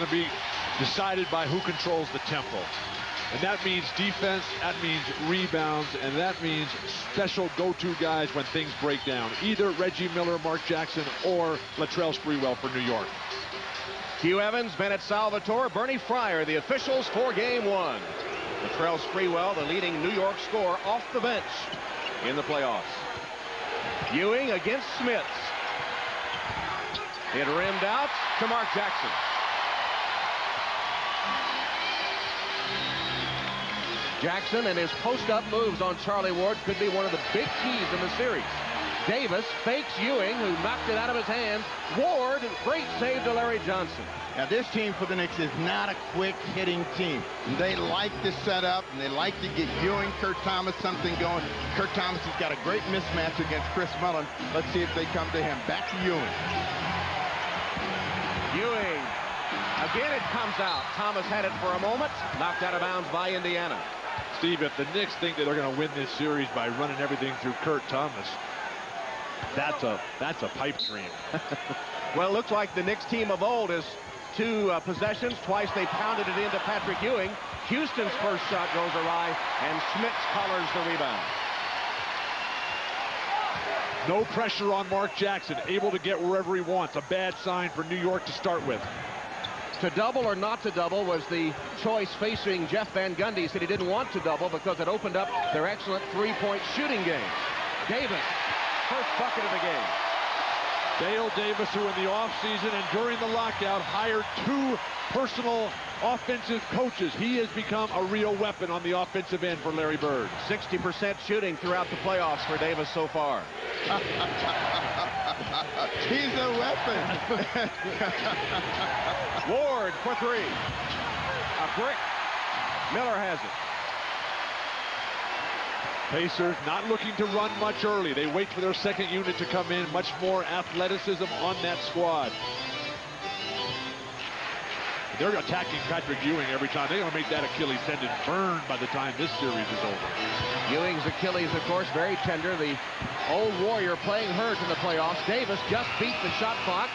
to be decided by who controls the tempo. And that means defense, that means rebounds, and that means special go-to guys when things break down. Either Reggie Miller, Mark Jackson, or Latrell Sprewell for New York. Hugh Evans, Bennett Salvatore, Bernie Fryer, the officials for game one. Latrell Sprewell, the leading New York scorer, off the bench in the playoffs. Ewing against Smits. It rimmed out to Mark Jackson. Jackson and his post-up moves on Charlie Ward could be one of the big keys in the series. Davis fakes Ewing, who knocked it out of his hands. Ward, great save to Larry Johnson. Now, this team for the Knicks is not a quick-hitting team. They like to set up, and they like to get Ewing, Kurt Thomas, something going. Kurt Thomas has got a great mismatch against Chris Mullin. Let's see if they come to him. Back to Ewing. Ewing. Again, it comes out. Thomas had it for a moment. Knocked out of bounds by Indiana. Steve, if the Knicks think that they're going to win this series by running everything through Kurt Thomas, that's a pipe dream. Well, it looks like the Knicks team of old is two possessions. Twice they pounded it into Patrick Ewing. Houston's first shot goes awry, and Smits collars the rebound. No pressure on Mark Jackson, able to get wherever he wants. A bad sign for New York to start with. To double or not to double was the choice facing Jeff Van Gundy. He said he didn't want to double because it opened up their excellent three-point shooting game. Davis, first bucket of the game. Dale Davis, who in the offseason and during the lockout hired two personal offensive coaches. He has become a real weapon on the offensive end for Larry Bird. 60% shooting throughout the playoffs for Davis so far. He's a weapon. Ward for three. A brick. Miller has it. Pacers not looking to run much early. They wait for their second unit to come in. Much more athleticism on that squad. They're attacking Patrick Ewing every time. They're going to make that Achilles tendon burn by the time this series is over. Ewing's Achilles, of course, very tender. The old Warrior playing hurt in the playoffs. Davis just beat the shot clock.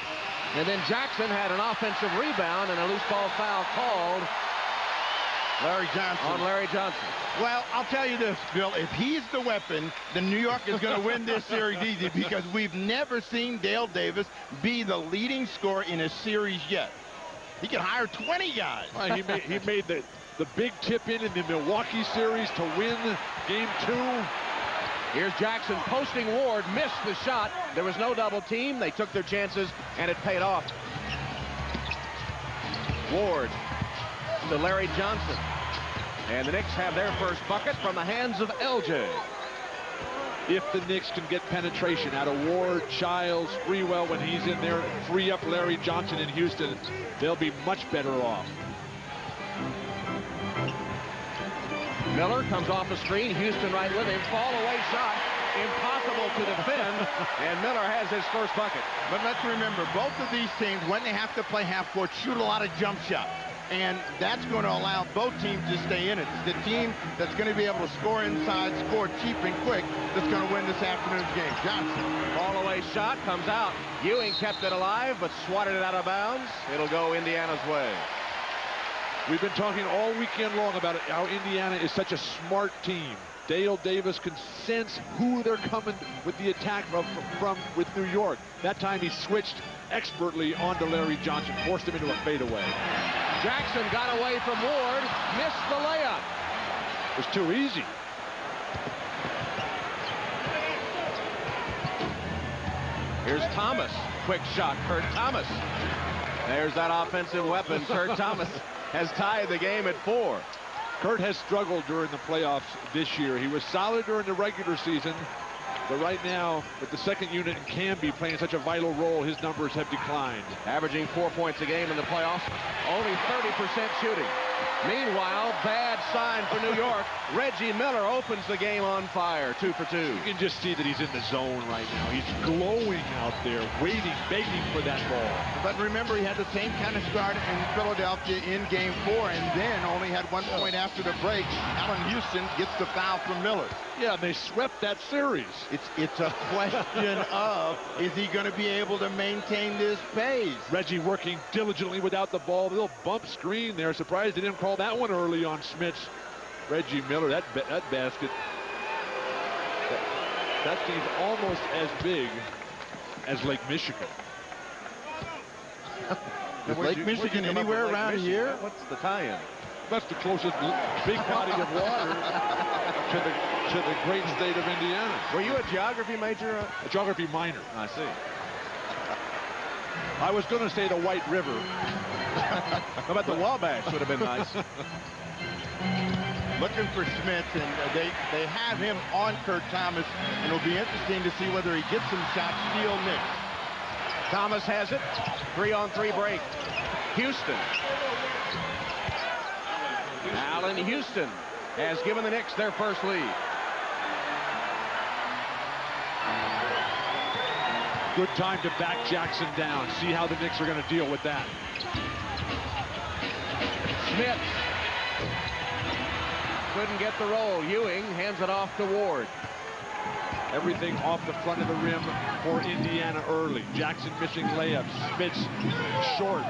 And then Jackson had an offensive rebound and a loose ball foul called Larry Johnson. On Larry Johnson. Well, I'll tell you this, Bill. If he's the weapon, then New York is going to win this series easy, because we've never seen Dale Davis be the leading scorer in a series yet. He can hire 20 guys. Well, he made the big tip in the Milwaukee series to win game 2. Here's Jackson posting Ward, missed the shot. There was no double team. They took their chances, and it paid off. Ward to Larry Johnson. And the Knicks have their first bucket from the hands of LJ. If the Knicks can get penetration out of Ward, Childs, Sprewell when he's in there, free up Larry Johnson in Houston, they'll be much better off. Miller comes off a screen. Houston right with him. Fall away shot. Impossible to defend. And Miller has his first bucket. But let's remember, both of these teams, when they have to play half court, shoot a lot of jump shots. And that's going to allow both teams to stay in it. It's the team that's going to be able to score inside, score cheap and quick, that's going to win this afternoon's game. Johnson. Fall away shot comes out. Ewing kept it alive, but swatted it out of bounds. It'll go Indiana's way. We've been talking all weekend long about it, how Indiana is such a smart team. Dale Davis can sense who they're coming with the attack from with New York. That time he switched expertly onto Larry Johnson, forced him into a fadeaway. Jackson got away from Ward, missed the layup. It was too easy. Here's Thomas. Quick shot, Kurt Thomas. There's that offensive weapon. Kurt Thomas has tied the game at 4. Kurt has struggled during the playoffs this year. He was solid during the regular season, but right now, with the second unit and Camby playing such a vital role, his numbers have declined. Averaging 4 points a game in the playoffs. Only 30% shooting. Meanwhile, bad sign for New York. Reggie Miller opens the game on fire, 2 for 2. You can just see that he's in the zone right now. He's glowing out there, waiting, begging for that ball. But remember, he had the same kind of start in Philadelphia in Game 4, and then only had 1 point after the break. Allan Houston gets the foul from Miller. Yeah, and they swept that series. It's a question of, is he going to be able to maintain this pace? Reggie working diligently without the ball. A little bump screen there. Surprised they didn't call that one early on Smits. Reggie Miller, that basket. That seems almost as big as Lake Michigan. Is Lake Michigan anywhere around here? What's the tie-in? That's the closest big body of water to the great state of Indiana. Were you a geography major? A geography minor. I see. I was going to say the White River. How about the Wabash? Would have been nice. Looking for Smits, and they have him on Kurt Thomas, and it'll be interesting to see whether he gets some shots. Steal Knicks. Thomas has it. 3-on-3 break. Houston. Allan Houston has given the Knicks their first lead. Good time to back Jackson down. See how the Knicks are going to deal with that. Smith couldn't get the roll. Ewing hands it off to Ward. Everything off the front of the rim for Indiana early. Jackson missing layups. Spitz short.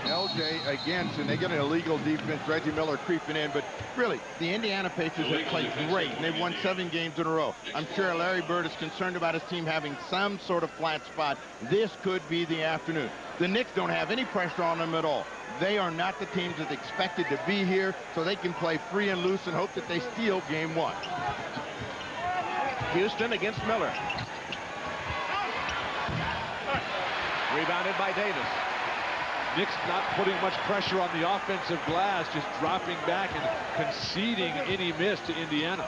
LJ against, and they get an illegal defense. Reggie Miller creeping in, but really, the Indiana Pacers have played great, and they've won 7 games in a row. I'm sure Larry Bird is concerned about his team having some sort of flat spot. This could be the afternoon. The Knicks don't have any pressure on them at all. They are not the teams that's expected to be here, so they can play free and loose and hope that they steal Game 1. Houston against Miller. Rebounded by Davis. Knicks not putting much pressure on the offensive glass, just dropping back and conceding any miss to Indiana.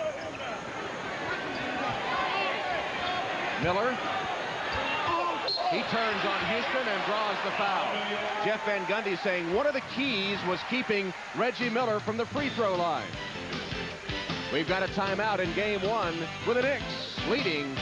Miller. He turns on Houston and draws the foul. Jeff Van Gundy saying one of the keys was keeping Reggie Miller from the free throw line. We've got a timeout in Game 1 with the Knicks leading